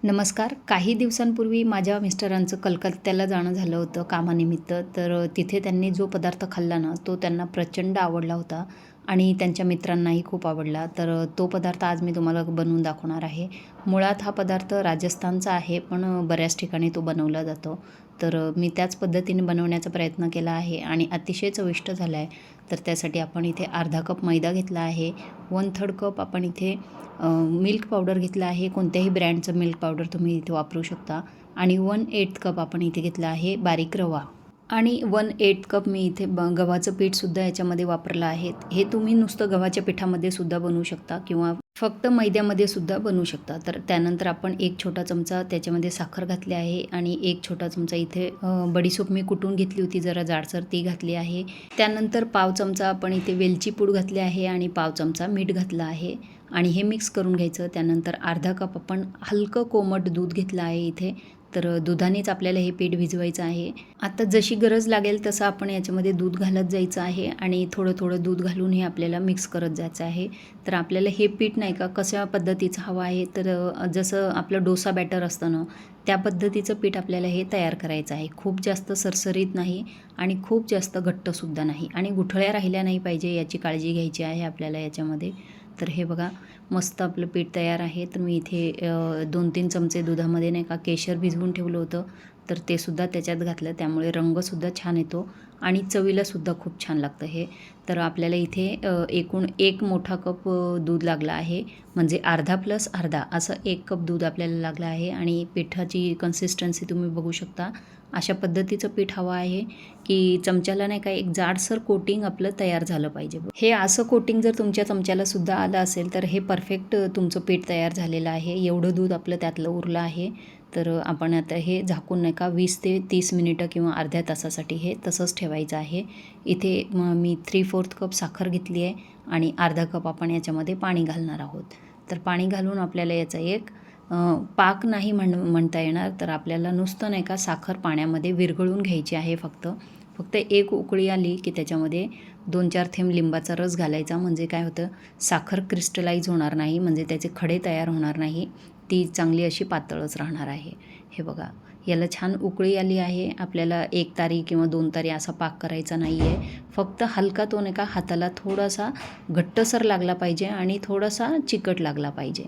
नमस्कार. काही दिवसांपूर्वी माझ्या मिस्टरांचं कलकत्त्याला जाणं झालं होतं कामानिमित्त. तर तिथे त्यांनी जो पदार्थ खाल्ला ना, तो त्यांना प्रचंड आवडला होता आणि त्यांच्या मित्रांनाही खूप आवडला. तर तो पदार्थ आज मी तुम्हाला बनवून दाखवणार आहे. मुळात हा पदार्थ राजस्थानचा आहे, पण बऱ्याच ठिकाणी तो बनवला जातो. तर मी त्याच पद्धतीने बनवण्याचा प्रयत्न केला आहे आणि अतिशय चविष्ट झाला आहे. तर त्यासाठी आपण इथे अर्धा कप मैदा घेतला आहे. 1/3 कप आपण इथे मिल्क पावडर घेतला आहे. कोणत्याही ब्रँडचं मिल्क पावडर तुम्ही इथे वापरू शकता आणि 1/8 कप आपण इथे घेतला आहे बारीक रवा आणि 1/8 कप मी इथे गव्हाचं पीठसुद्धा याच्यामध्ये वापरलं आहे. हे तुम्ही नुसतं गव्हाच्या पिठामध्ये सुद्धा बनवू शकता किंवा फक्त मैद्यामध्ये सुद्धा बनवू शकता. तर त्यानंतर आपण 1 छोटा चमचा त्याच्यामध्ये साखर घातली आहे आणि 1 छोटा चमचा इथे बडीशोप मी कुटून घेतली होती जरा जाडसर, ती घातली आहे. त्यानंतर पाव चमचा आपण इथे वेलची पूड घातली आहे आणि पाव चमचा मीठ घातलं आहे आणि हे मिक्स करून घ्यायचं. त्यानंतर अर्धा कप आपण हलकं कोमट दूध घेतलं आहे इथे. तर दुधानेच आपल्याला हे पीठ भिजवायचं आहे. आता जशी गरज लागेल तसं आपण याच्यामध्ये दूध घालत जायचं आहे आणि थोडं थोडं दूध घालून हे आपल्याला मिक्स करत जायचं आहे. तर आपल्याला हे पीठ नाही का कशा पद्धतीचं हवं आहे, तर जसं आपलं डोसा बॅटर असतं ना, त्या पद्धतीचं पीठ आपल्याला हे तयार करायचं आहे. खूप जास्त सरसरीत नाही आणि खूप जास्त घट्टसुद्धा नाही आणि गुठळ्या राहिल्या नाही पाहिजे याची काळजी घ्यायची आहे आपल्याला याच्यामध्ये. तर हे बघा मस्त आपलं पीठ तयार आहे. तर मी इथे 2-3 चमचे दुधामध्ये नाही का केशर भिजवून ठेवलं होतं, तर ते सुद्धा त्याच्यात घातलं. त्यामुळे रंगसुद्धा छान येतो आणि चवीलासुद्धा खूप छान लागतं हे. तर आपल्याला इथे एकूण 1 मोठा कप दूध लागला आहे. म्हणजे अर्धा प्लस अर्धा असं 1 कप दूध आपल्याला लागलं आहे आणि पिठाची कन्सिस्टन्सी तुम्ही बघू शकता. अशा पद्धतीचं पीठ हवं आहे की चमच्याला नाही का एक जाडसर कोटिंग आपलं तयार झालं पाहिजे. हे असं कोटिंग जर तुमच्या चमच्याला सुद्धा आलं असेल तर हे परफेक्ट तुमचं पीठ तयार झालेलं आहे. एवढं दूध आपलं त्यातलं उरलं आहे. तर आपण आता हे झाकून नाही का 20 ते 30 मिनिटं किंवा अर्ध्या तासासाठी हे तसंच ठेवायचं आहे. इथे मी 3/4 कप साखर घेतली आहे आणि अर्धा कप आपण याच्यामध्ये पाणी घालणार आहोत. तर पाणी घालून आपल्याला याचा एक पाक नाही म्हणता येणार, तर आपल्याला नुसतं नाही का साखर पाण्यामध्ये विरघळून घ्यायची आहे फक्त एक उकळी आली की त्याच्यामध्ये 2-4 थेंब लिंबाचा रस घालायचा. म्हणजे काय होतं, साखर क्रिस्टलाइज होणार नाही, म्हणजे त्याचे खडे तयार होणार नाही. ती चांगली अशी पातळच राहणार आहे. हे बघा याला छान उकळी आली आहे. आपल्याला 1 तारी किंवा 2 तारी असा पाक करायचा नाही आहे. फक्त हलका तो नाही का हाताला थोडासा घट्टसर लागला पाहिजे आणि थोडासा चिकट लागला पाहिजे.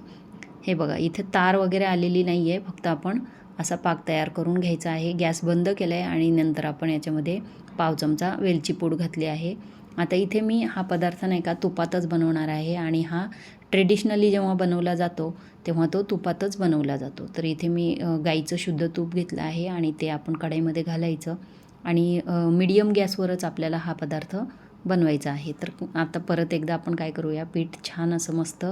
हे बघा इथे तार वगैरे आलेली नाही आहे. फक्त आपण असा पाक तयार करून घ्यायचा आहे. गॅस बंद केला आहे आणि नंतर आपण याच्यामध्ये पाव चमचा वेलची पूड घातली आहे. आता इथे मी हा पदार्थ नाही का तुपातच बनवणार आहे आणि हा ट्रेडिशनली जेव्हा बनवला जातो तेव्हा तो तुपातच बनवला जातो. तर इथे मी गाईचं शुद्ध तूप घेतलं आहे आणि ते आपण कढईमध्ये घालायचं आणि मीडियम गॅसवरच आपल्याला हा पदार्थ बनवायचा आहे. तर आता परत एकदा आपण काय करूया, पीठ छान असं मस्त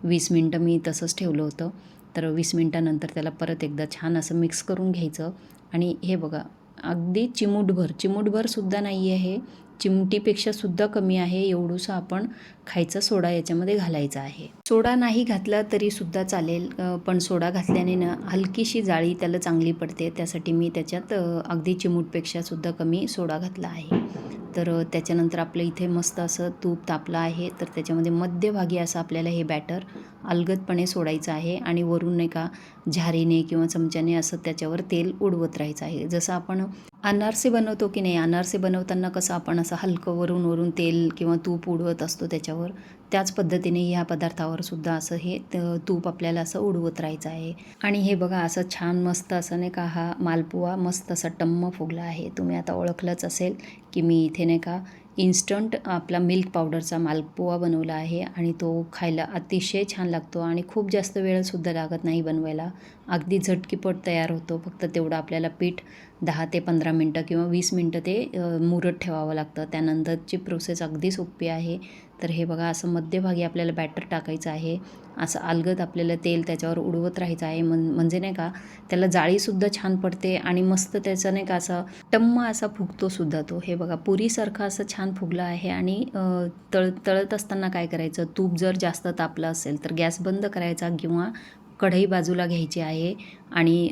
20 मिनटं मी तसंच ठेवलं होतं. तर 20 मिनटानंतर त्याला परत एकदा छान असं मिक्स करून घ्यायचं आणि हे बघा अगदी चिमूटभरसुद्धा नाही आहे हे, चिमटीपेक्षासुद्धा कमी आहे एवढंसं आपण खायचा सोडा याच्यामध्ये घालायचा आहे. सोडा नाही घातला तरीसुद्धा चालेल, पण सोडा घातल्याने ना हलकीशी जाळी त्याला चांगली पडते. त्यासाठी मी त्याच्यात अगदी चिमूटपेक्षासुद्धा कमी सोडा घातला आहे. तर त्याच्यानंतर आपलं इथे मस्त असं तूप तापलं आहे. तर त्याच्यामध्ये मध्यभागी असं आपल्याला हे बॅटर अलगदपणे सोडायचं आहे आणि वरून नाही का झारीने किंवा चमच्याने असं त्याच्यावर तेल उडवत राहायचं आहे. जसं आपण अनारसे बनवतो की नाही, अनारसे बनवताना कसं आपण असं हलकं वरून तेल किंवा तूप उडवत असतो त्याच्यावर, त्याच पद्धतीने ह्या पदार्थावर सुद्धा असं हे तूप आपल्याला असं उडवत राहायचं आहे. आणि हे बघा असं छान मस्त असं नाही का हा मालपुवा मस्त असा टम्म फुगला आहे. तुम्ही आता ओळखलंच असेल की मी इथे नाही का इन्स्टंट आपला मिल्क पावडरचा मालपुवा बनवला आहे आणि तो खायला अतिशय छान लागतो आणि खूप जास्त वेळसुद्धा लागत नाही बनवायला. अगदी झटकीपट तयार होतो. फक्त तेवढं आपल्याला पीठ 10 ते 15 मिनटं किंवा 20 मिनटं ते मुरत ठेवावं लागतं. त्यानंतरची प्रोसेस अगदी सोपी आहे. तर हे बघा असं मध्यभागी आपल्याला बॅटर टाकायचं आहे. असं अलगद आपल्याला तेल त्याच्यावर उडवत राहायचं आहे. म्हणजे नाही का त्याला जाळीसुद्धा छान पडते आणि मस्त त्याचं नाही का असं टम्म असा फुगतोसुद्धा तो. हे बघा पुरीसारखं असं छान फुगलं आहे आणि तळत असताना काय करायचं, तूप जर जास्त तापलं असेल तर गॅस बंद करायचा किंवा कढई बाजूला घ्यायची आहे आणि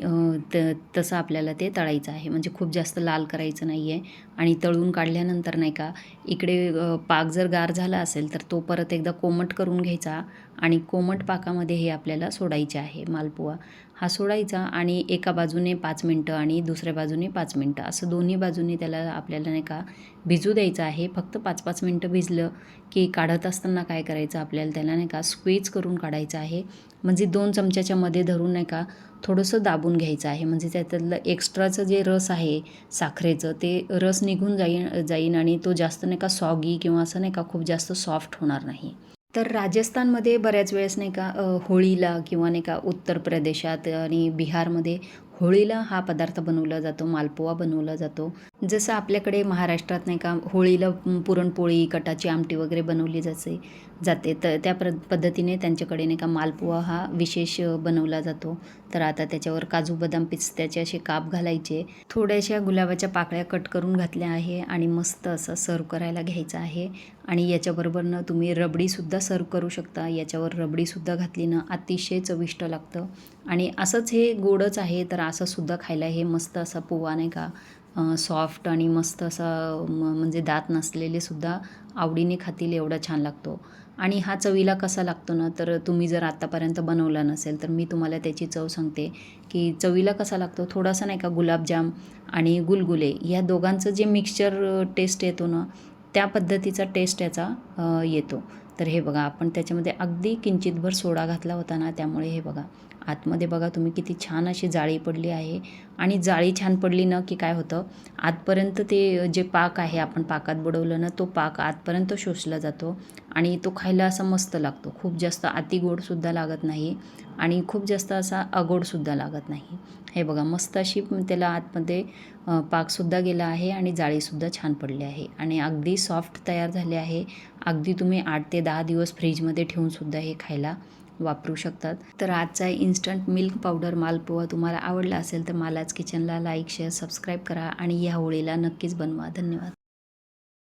तसं आपल्याला ते तळायचं आहे. म्हणजे खूप जास्त लाल करायचं नाही आहे. आणि तळून काढल्यानंतर नाही का इकडे पाक जर गार झाला असेल तर तो परत एकदा कोमट करून घ्यायचा आणि कोमट पाकामध्ये हे आपल्याला सोडायचे आहे मालपुवा. हा सोडायचा आणि एका बाजूने 5 मिनटं आणि दुसऱ्या बाजूने 5 मिनटं असं दोन्ही बाजूने त्याला आपल्याला नाही का भिजू द्यायचं आहे. फक्त 5-5 मिनटं भिजलं की काढत असताना काय करायचं आपल्याला त्याला नाही का स्क्वीज करून काढायचं आहे. म्हणजे 2 चमच्याच्या मध्ये धरून नाही का थोडंसं दाबून घ्यायचं आहे. म्हणजे त्यातलं एक्स्ट्राचं जे रस आहे साखरेचं ते रस निघून जाईन आणि तो जास्त नाही का सॉगी किंवा असं नाही का खूप जास्त सॉफ्ट होणार नाही. तर राजस्थानमध्ये बऱ्याच वेळेस नाही का होळीला किंवा नाही का उत्तर प्रदेशात आणि बिहारमध्ये होळीला हा पदार्थ बनवला जातो, मालपुवा बनवला जातो. जसं आपल्याकडे महाराष्ट्रात नाही का होळीला पुरणपोळी, कटाची आमटी वगैरे बनवली जाते. तर त्या पद्धतीने त्यांच्याकडे नाही का मालपुवा हा विशेष बनवला जातो. तर आता त्याच्यावर काजू, बदाम, पिस्त्याचे असे काप घालायचे. थोड्याशा गुलाबाच्या पाकळ्या कट करून घातल्या आहे आणि मस्त असं सर्व्ह करायला घ्यायचं आहे. आणि याच्याबरोबरनं तुम्ही रबडीसुद्धा सर्व्ह करू शकता. याच्यावर रबडीसुद्धा घातली ना अतिशय चविष्ट लागतं. आणि असंच हे गोडच आहे तर असंसुद्धा खायला हे मस्त असा पोहा नाही का सॉफ्ट आणि मस्त असा म्हणजे दात नसलेले सुद्धा आवडीने खातील एवढा छान लागतो. आणि हा चवीला कसा लागतो ना तर तुम्ही जर आत्तापर्यंत बनवला नसेल तर मी तुम्हाला त्याची चव सांगते की चवीला कसा लागतो. थोडासा नाही का गुलाबजाम आणि गुलगुले ह्या दोघांचं जे मिक्सचर टेस्ट येतो ना त्या पद्धतीचा टेस्ट याचा येतो. तर हे बघा आपण त्याच्यामध्ये अगदी किंचितभर सोडा घातला होता ना त्यामुळे हे बघा आतमध्ये बघा तुम्ही किती छान अशी जाळी पडली आहे. आणि जाळी छान पडली ना की काय होतं आतपर्यंत ते जे पाक आहे आपण पाकात बुडवलं ना तो पाक आतपर्यंत शोषला जातो आणि तो खायला असा मस्त लागतो. खूप जास्त अति गोडसुद्धा लागत नाही आणि खूप जास्त असा अगोडसुद्धा लागत नाही. हे बघा मस्त अशी त्याला आतमध्ये पाकसुद्धा गेला आहे आणि जाळीसुद्धा छान पडली आहे आणि अगदी सॉफ्ट तयार झाले आहे. अगदी तुम्ही 8 ते 10 दिवस फ्रीजमध्ये ठेवूनसुद्धा हे खायला वापरू शकतात. तर आजचा इन्स्टंट मिल्क पावडर मालपुवा तुम्हाला आवडला असेल तर मालाच किचनला लाईक, शेअर, सबस्क्राईब करा आणि या होळीला नक्कीच बनवा. धन्यवाद.